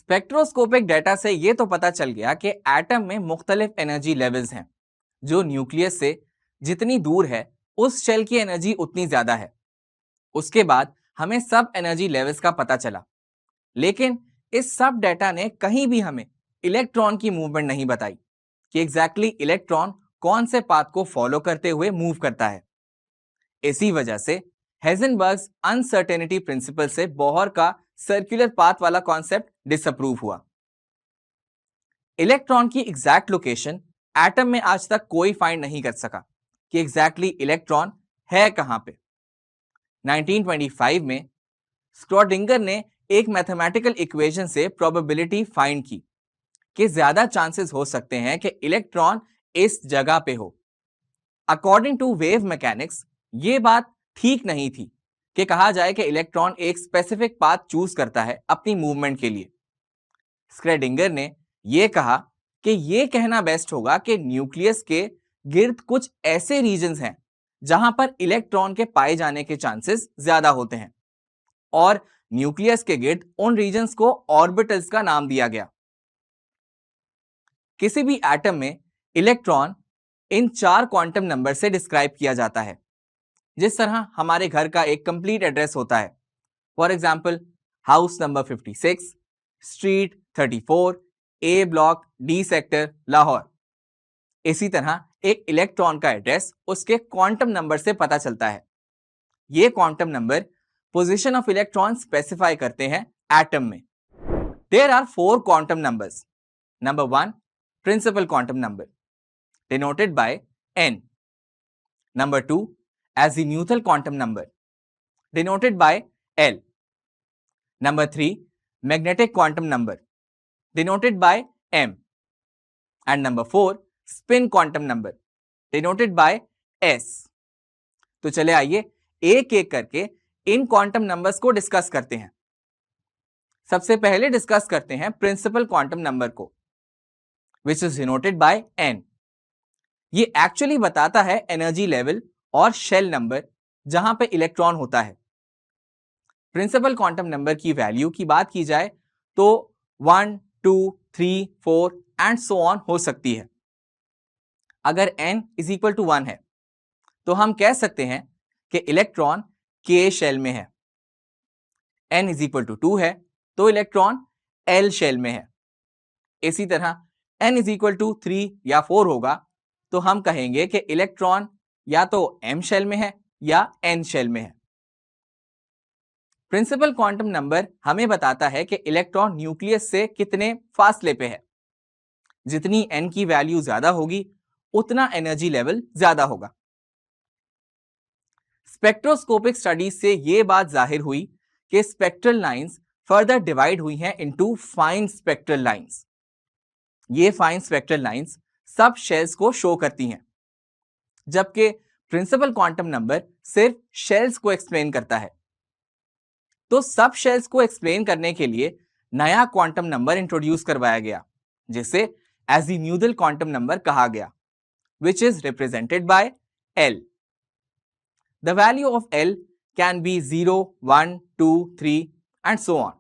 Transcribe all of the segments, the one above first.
Spectroscopic data से ये तो पता चल गया कि एटम में मुख्तलिफ एनर्जी लेवल्स हैं। जो न्यूक्लियस से जितनी दूर है उस शेल की एनर्जी उतनी ज्यादा है। उसके बाद हमें सब एनर्जी लेवल्स का पता चला, लेकिन इस सब डेटा ने कहीं भी हमें इलेक्ट्रॉन की मूवमेंट नहीं बताई कि एग्जैक्टली इलेक्ट्रॉन कौन से पाथ को फॉलो करते हुए मूव करता है। इसी वजह से हेजनबर्ग्स अनसर्टेनिटी प्रिंसिपल से बोहर का सर्कुलर पाथ वाला कॉन्सेप्ट डिसअप्रूव हुआ। इलेक्ट्रॉन की एग्जैक्ट लोकेशन एटम में आज तक कोई फाइंड नहीं कर सका कि एग्जैक्टली इलेक्ट्रॉन है कहां पे। 1925 में स्क्रॉडिंगर ने एक मैथमेटिकल इक्वेशन से प्रोबेबिलिटी फाइंड की कि ज्यादा चांसेस हो सकते हैं कि इलेक्ट्रॉन इस जगह पे हो। अकॉर्डिंग टू वेव मैकेनिक्स ये बात ठीक नहीं थी कि कहा जाए कि इलेक्ट्रॉन एक स्पेसिफिक पाथ चूज करता है अपनी मूवमेंट के लिए। स्क्रैडिंगर ने यह कहा कि यह कहना बेस्ट होगा कि न्यूक्लियस के गिर्द कुछ ऐसे रीजन्स हैं जहां पर इलेक्ट्रॉन के पाए जाने के चांसेस ज्यादा होते हैं, और न्यूक्लियस के गिर्द उन रीजन्स को ऑर्बिटल्स का नाम दिया गया। किसी भी एटम में इलेक्ट्रॉन इन 4 क्वांटम नंबर से डिस्क्राइब किया जाता है, जिस तरह हमारे घर का एक कंप्लीट एड्रेस होता है। For example, house number 56, street 34, A block, D sector, Lahore. इसी तरह एक इलेक्ट्रॉन का एड्रेस उसके क्वांटम नंबर से पता चलता है। ये quantum number position of electron specify करते हैं एटम में। There are 4 quantum numbers. Number 1, principal quantum number denoted by n. Number 2, azimuthal quantum number denoted by L. Number 3, magnetic quantum number denoted by M. And number 4, spin quantum number denoted by S. तो चले आइए एक एक करके इन quantum numbers को discuss करते हैं। सबसे पहले डिस्कस करते हैं प्रिंसिपल क्वांटम नंबर को, which is denoted by N. ये एक्चुअली बताता है एनर्जी लेवल और शेल नंबर जहां पे इलेक्ट्रॉन होता है। प्रिंसिपल क्वांटम नंबर की वैल्यू की बात की जाए तो 1, 2, 3, 4 एंड सो ऑन हो सकती है। अगर n इज इक्वल टू 1 है तो हम कह सकते हैं कि इलेक्ट्रॉन k शेल में है। n इज इक्वल टू 2 है तो इलेक्ट्रॉन l शेल में है। इसी तरह n इज इक्वल टू 3 या 4 होगा तो हम कहेंगे कि इलेक्ट्रॉन या तो m शेल में है या n शेल में है। प्रिंसिपल क्वांटम नंबर हमें बताता है कि इलेक्ट्रॉन न्यूक्लियस से कितने फासले पे है। जितनी n की वैल्यू ज्यादा होगी उतना एनर्जी लेवल ज्यादा होगा। स्पेक्ट्रोस्कोपिक स्टडीज से यह बात जाहिर हुई कि स्पेक्ट्रल लाइंस फर्दर डिवाइड हुई हैं इनटू फाइन स्पेक्ट्रल लाइंस। ये फाइन स्पेक्ट्रल लाइंस सब शेल्स को शो करती हैं, जबकि प्रिंसिपल क्वांटम नंबर सिर्फ शेल्स को एक्सप्लेन करता है। तो सब शेल्स को एक्सप्लेन करने के लिए नया क्वांटम नंबर इंट्रोड्यूस करवाया गया, जिसे एजीम्यूथल क्वांटम नंबर कहा गया, which is represented by L. The value of L can be 0, 1, 2, 3 and so on.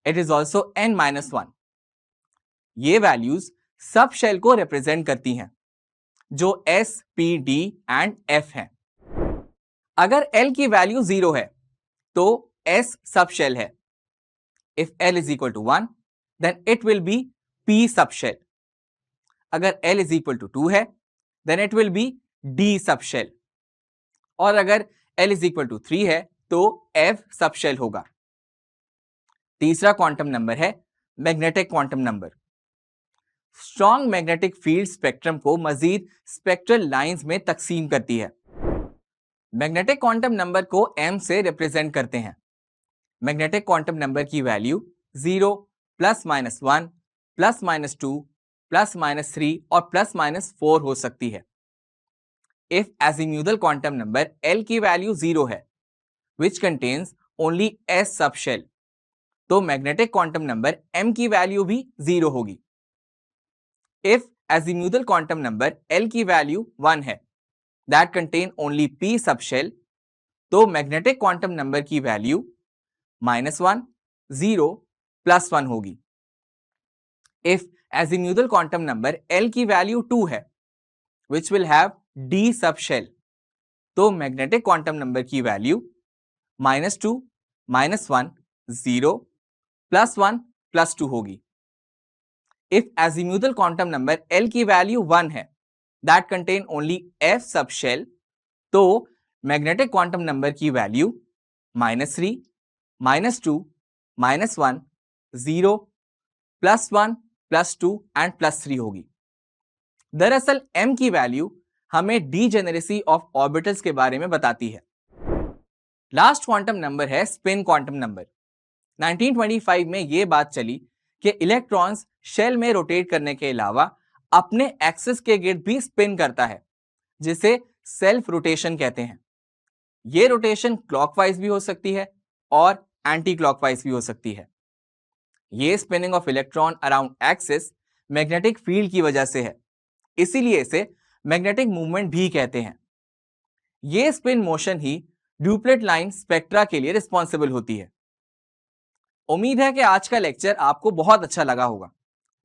It is also n-1. ये वैल्यूज सब शेल को रिप्रेजेंट करती हैं, जो S, P, D and F हैं। अगर L की वैल्यू 0 है तो S सब शेल है। If L is equal to 1, then it will be P subshell. अगर L is equal to 2 है then it will be D subshell. और अगर L is equal to 3 है तो F सब शेल होगा। तीसरा quantum number है magnetic quantum number. Strong magnetic field spectrum को मजीद स्पेक्ट्रल लाइंस में तकसीम करती है। मैग्नेटिक क्वांटम नंबर को m से रिप्रेजेंट करते हैं। मैग्नेटिक क्वांटम नंबर की वैल्यू 0, +-1, +-2, +-3 और +-4 हो सकती है। If azimuthal quantum number L की वैल्यू 0 है, which contains only S subshell, तो मैग्नेटिक क्वांटम नंबर M की वैल्यू भी 0 होगी। If azimuthal quantum number L की वैल्यू 1 है, that contain only P subshell, तो मैग्नेटिक क्वांटम नंबर की वैल्यू -1, 0, +1 होगी। If azimuthal quantum number L की वैल्यू 2 है which will have D subshell, तो मैग्नेटिक क्वांटम नंबर की value -2, -1, 0, +1, +2 होगी। If azimuthal quantum number L की value 1 है that contain only F subshell, तो मैग्नेटिक क्वांटम नंबर की value -3, -2, -1, 0, +1, +2 and +3 होगी। दरअसल M की वैल्यू हमें डीजेनेरेसी ऑफ ऑर्बिटल्स के बारे में बताती है। लास्ट क्वांटम नंबर है स्पिन क्वांटम नंबर। 1925 में यह बात चली कि इलेक्ट्रॉन्स शेल में रोटेट करने के अलावा अपने एक्सिस के गिर्द भी स्पिन करता है, जिसे सेल्फ रोटेशन कहते हैं। यह रोटेशन क्लॉकवाइज भी हो सकती है और एंटी क्लॉकवाइज भी हो सकती है। यह spinning of electron around axis magnetic field की वजह से है, इसीलिए इसे मैग्नेटिक मूवमेंट भी कहते हैं। यह स्पिन मोशन ही ड्यूप्लेट लाइन स्पेक्ट्रा के लिए रिस्पॉन्सिबल होती है। उम्मीद है कि आज का लेक्चर आपको बहुत अच्छा लगा होगा।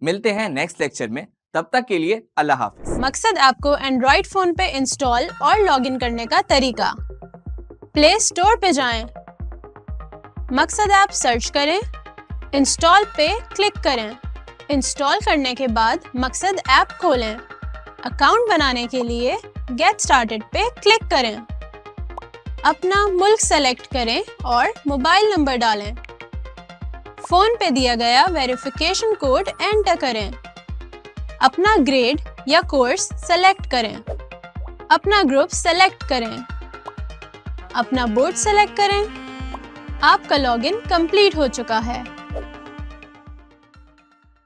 मिलते हैं नेक्स्ट लेक्चर में, तब तक के लिए अल्लाह हाफिज। मकसद ऐप को एंड्रॉइड फोन पे इंस्टॉल और लॉगिन करने का तरीका, प्ले स्टोर पे जाएं, मकसद ऐप सर्च करें, इंस्टॉल पे क्लिक करें। इंस्टॉल करने के बाद मकसद ऐप खोलें। अकाउंट बनाने के लिए गेट स्टार्टेड पे क्लिक करें। अपना मुल्क सेलेक्ट करें और मोबाइल नंबर डालें। फोन पे दिया गया वेरिफिकेशन कोड एंटर करें। अपना ग्रेड या कोर्स सेलेक्ट करें। अपना ग्रुप सेलेक्ट करें। अपना बोर्ड सेलेक्ट करें। आपका लॉगिन कंप्लीट हो चुका है।